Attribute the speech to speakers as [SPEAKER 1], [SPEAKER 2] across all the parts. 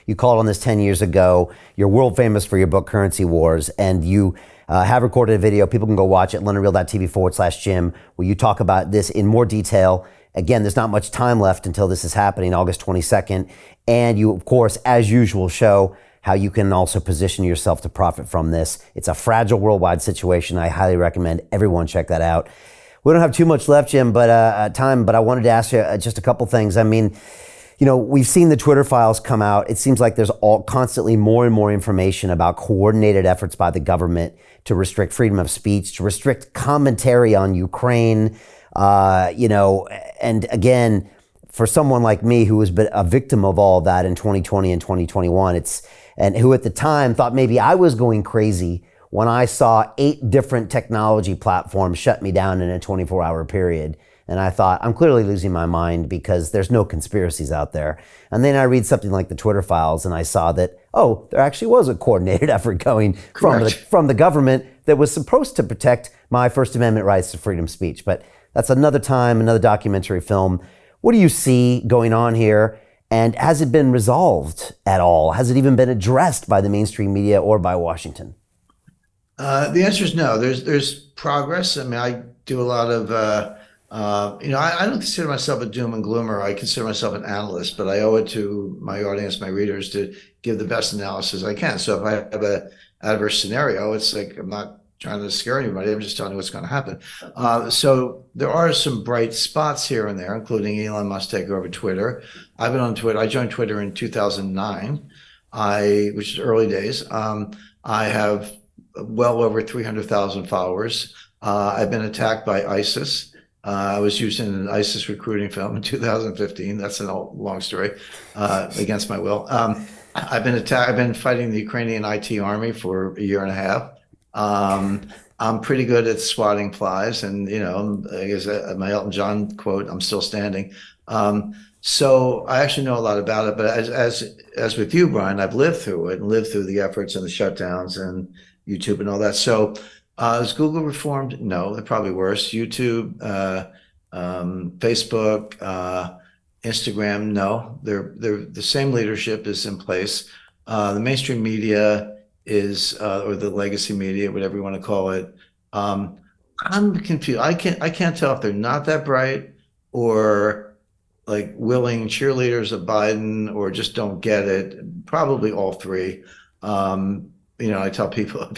[SPEAKER 1] You called on this 10 years ago. You're world famous for your book, Currency Wars, and you have recorded a video. People can go watch it, londonreal.tv/Jim, where you talk about this in more detail. Again, there's not much time left until this is happening, August 22nd. And you, of course, as usual, show how you can also position yourself to profit from this. It's a fragile worldwide situation. I highly recommend everyone check that out. We don't have too much left, Jim, but I wanted to ask you just a couple things. I mean, you know, we've seen the Twitter files come out. It seems like there's constantly more and more information about coordinated efforts by the government to restrict freedom of speech, to restrict commentary on Ukraine, and again, for someone like me who was a victim of all of that in 2020 and 2021, and who at the time thought maybe I was going crazy when I saw 8 different technology platforms shut me down in a 24-hour period. And I thought, I'm clearly losing my mind because there's no conspiracies out there. And then I read something like the Twitter files and I saw that, oh, there actually was a coordinated effort going from the government that was supposed to protect my First Amendment rights to freedom of speech. But that's another time, another documentary film. What do you see going on here? And has it been resolved at all? Has it even been addressed by the mainstream media or by Washington?
[SPEAKER 2] The answer is no. There's progress. I mean, I do a lot of, I don't consider myself a doom and gloomer. I consider myself an analyst, but I owe it to my audience, my readers, to give the best analysis I can. So if I have a adverse scenario, it's like I'm not trying to scare anybody. I'm just telling you what's going to happen. So there are some bright spots here and there, including Elon Musk taking over Twitter. I've been on Twitter. I joined Twitter in 2009, which is early days. I have well over 300,000 followers. I've been attacked by ISIS. I was used in an ISIS recruiting film in 2015. That's a long story, against my will. I've been fighting the Ukrainian IT army for a year and a half. I'm pretty good at swatting flies, and I guess my Elton John quote, "I'm still standing." So I actually know a lot about it. But as with you, Brian, I've lived through it and lived through the efforts and the shutdowns and YouTube and all that. So is Google reformed? No, they're probably worse. YouTube, Facebook, Instagram, no, they're the same leadership is in place. The mainstream media is, or the legacy media, whatever you want to call it. I'm confused. I can't tell if they're not that bright or like willing cheerleaders of Biden or just don't get it. Probably all three. I tell people,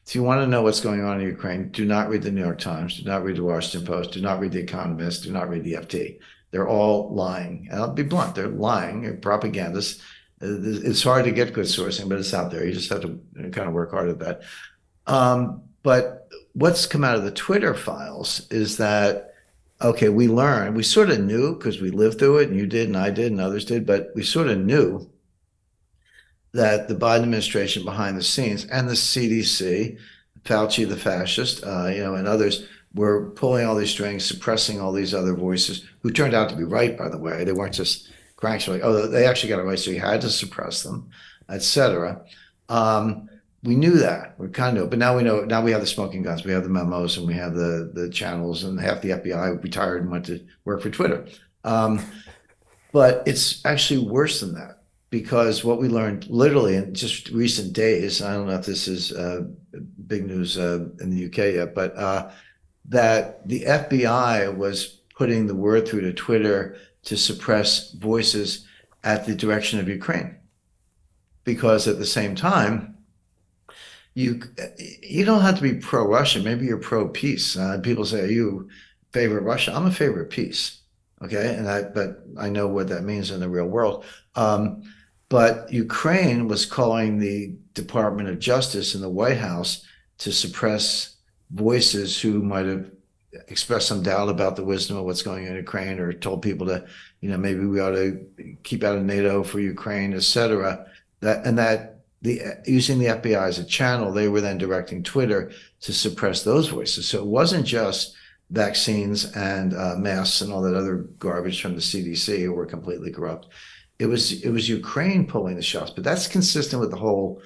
[SPEAKER 2] if you want to know what's going on in Ukraine, do not read the New York Times, do not read the Washington Post, do not read the Economist, do not read the FT. They're all lying. And I'll be blunt, they're lying, they're propagandists. It's hard to get good sourcing, but it's out there. You just have to kind of work hard at that. But what's come out of the Twitter files is that, okay, we sort of knew because we lived through it, and you did, and I did, and others did, but we sort of knew that the Biden administration behind the scenes and the CDC, Fauci, the fascist, and others were pulling all these strings, suppressing all these other voices who turned out to be right, by the way. They weren't just cranks. Like, oh, they actually got it right, so you had to suppress them, etc. We knew that. We kind of, but now we know. Now we have the smoking guns. We have the memos, and we have the channels, and half the FBI retired and went to work for Twitter. But it's actually worse than that. Because what we learned literally in just recent days, I don't know if this is big news in the UK yet, but that the FBI was putting the word through to Twitter to suppress voices at the direction of Ukraine. Because at the same time, you don't have to be pro-Russian. Maybe you're pro-peace. People say, are you favor Russia? I'm a favor of peace. Okay, but I know what that means in the real world. But Ukraine was calling the Department of Justice and the White House to suppress voices who might have expressed some doubt about the wisdom of what's going on in Ukraine, or told people to, maybe we ought to keep out of NATO for Ukraine, et cetera. Using the FBI as a channel, they were then directing Twitter to suppress those voices. So it wasn't just vaccines and masks and all that other garbage from the CDC who were completely corrupt. It was Ukraine pulling the shots, but that's consistent with the whole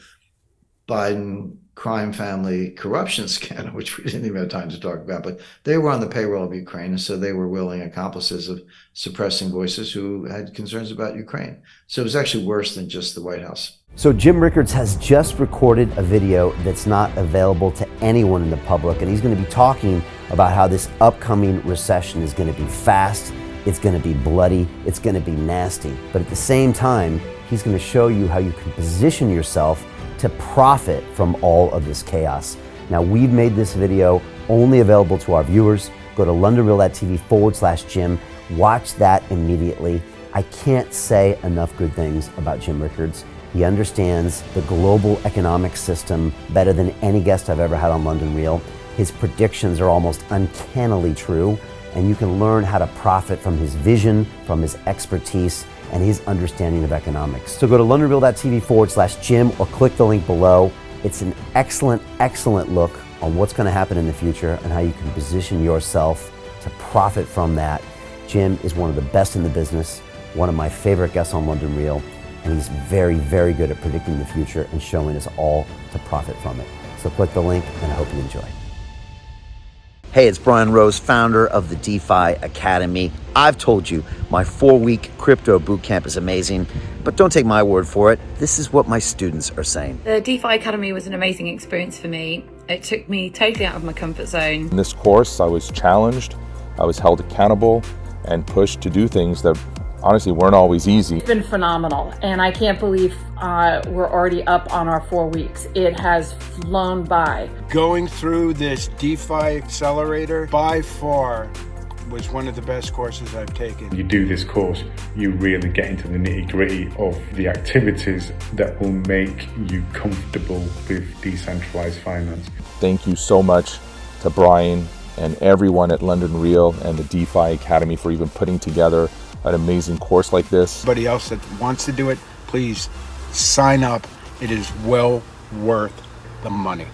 [SPEAKER 2] Biden crime family corruption scandal, which we didn't even have time to talk about, but they were on the payroll of Ukraine. And so they were willing accomplices of suppressing voices who had concerns about Ukraine. So it was actually worse than just the White House.
[SPEAKER 1] So Jim Rickards has just recorded a video that's not available to anyone in the public, and he's going to be talking about how this upcoming recession is going to be fast, it's going to be bloody, it's going to be nasty. But at the same time, he's going to show you how you can position yourself to profit from all of this chaos. Now, we've made this video only available to our viewers. Go to londonreal.tv/Jim. Watch that immediately. I can't say enough good things about Jim Rickards. He understands the global economic system better than any guest I've ever had on London Real. His predictions are almost uncannily true, and you can learn how to profit from his vision, from his expertise, and his understanding of economics. So go to londonreal.tv/Jim or click the link below. It's an excellent, excellent look on what's going to happen in the future and how you can position yourself to profit from that. Jim is one of the best in the business, one of my favorite guests on London Real, and he's very, very good at predicting the future and showing us all to profit from it. So click the link, and I hope you enjoy. Hey, it's Brian Rose, founder of the DeFi Academy. I've told you my 4-week crypto bootcamp is amazing, but don't take my word for it. This is what my students are saying.
[SPEAKER 3] The DeFi Academy was an amazing experience for me. It took me totally out of my comfort zone.
[SPEAKER 4] In this course, I was challenged, I was held accountable, and pushed to do things that honestly weren't always easy.
[SPEAKER 5] It's been phenomenal, and I can't believe we're already up on our 4 weeks. It has flown by.
[SPEAKER 6] Going through this DeFi accelerator by far was one of the best courses I've taken.
[SPEAKER 7] You do this course, you really get into the nitty-gritty of the activities that will make you comfortable with decentralized finance.
[SPEAKER 4] Thank you so much to Brian and everyone at London Real and the DeFi Academy for even putting together an amazing course like this.
[SPEAKER 6] Anybody else that wants to do it, please sign up. It is well worth the money.